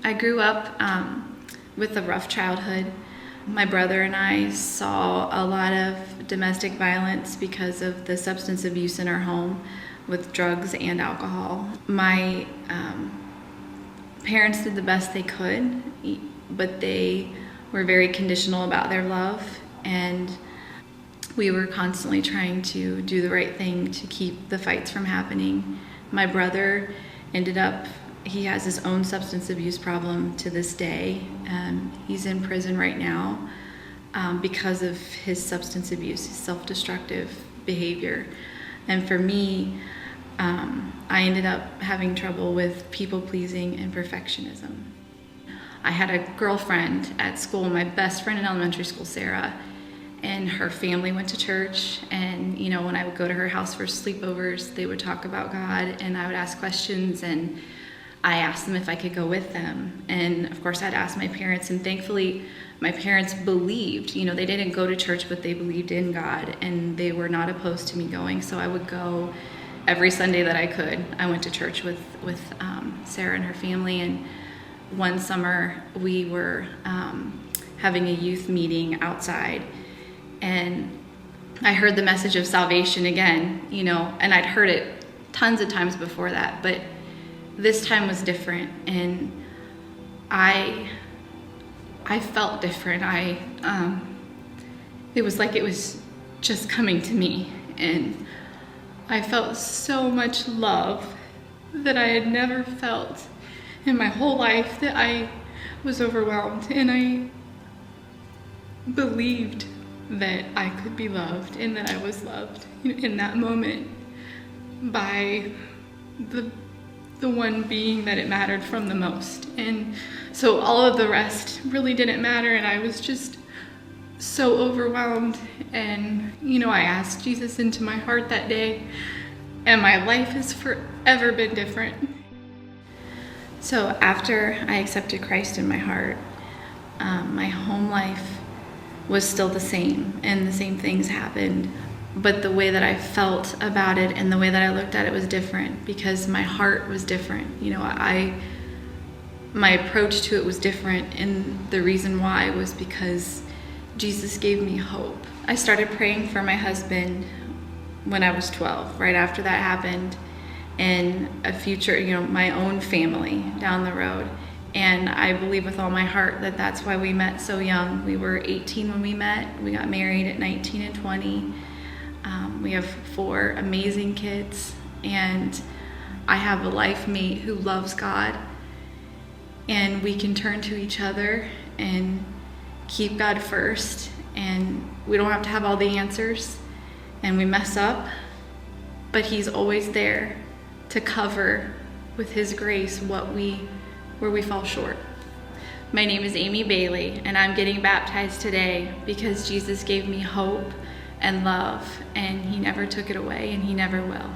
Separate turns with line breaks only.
I grew up with a rough childhood. My brother and I saw a lot of domestic violence because of the substance abuse in our home with drugs and alcohol. My parents did the best they could, but they were very conditional about their love, and we were constantly trying to do the right thing to keep the fights from happening. My brother he has his own substance abuse problem to this day. He's in prison right now because of his substance abuse, his self-destructive behavior. And for me, I ended up having trouble with people-pleasing and perfectionism. I had a girlfriend at school, my best friend in elementary school, Sarah, and her family went to church, and when I would go to her house for sleepovers, they would talk about God, and I would ask questions, and I asked them if I could go with them. And of course I'd ask my parents, and thankfully my parents believed, they didn't go to church, but they believed in God, and they were not opposed to me going. So I would go every Sunday that I could. I went to church with Sarah and her family, and one summer we were having a youth meeting outside, and I heard the message of salvation again, and I'd heard it tons of times before that, but this time was different, and I felt different. It was like it was just coming to me, and I felt so much love that I had never felt in my whole life, that I was overwhelmed, and I believed that I could be loved and that I was loved in that moment by the one being that it mattered from the most. And so all of the rest really didn't matter, and I was just so overwhelmed. And I asked Jesus into my heart that day, and my life has forever been different. So after I accepted Christ in my heart, my home life was still the same, and the same things happened, but the way that I felt about it and the way that I looked at it was different, because my heart was different. My approach to it was different, and the reason why was because Jesus gave me hope. I started praying for my husband when I was 12, right after that happened, and a future, my own family down the road. And I believe with all my heart that that's why we met so young. We were 18 when we met. We got married at 19 and 20. We have 4 amazing kids, and I have a life mate who loves God, and we can turn to each other and keep God first, and we don't have to have all the answers, and we mess up, but He's always there to cover with His grace where we fall short. My name is Amy Bailey, and I'm getting baptized today because Jesus gave me hope and love, and He never took it away, and He never will.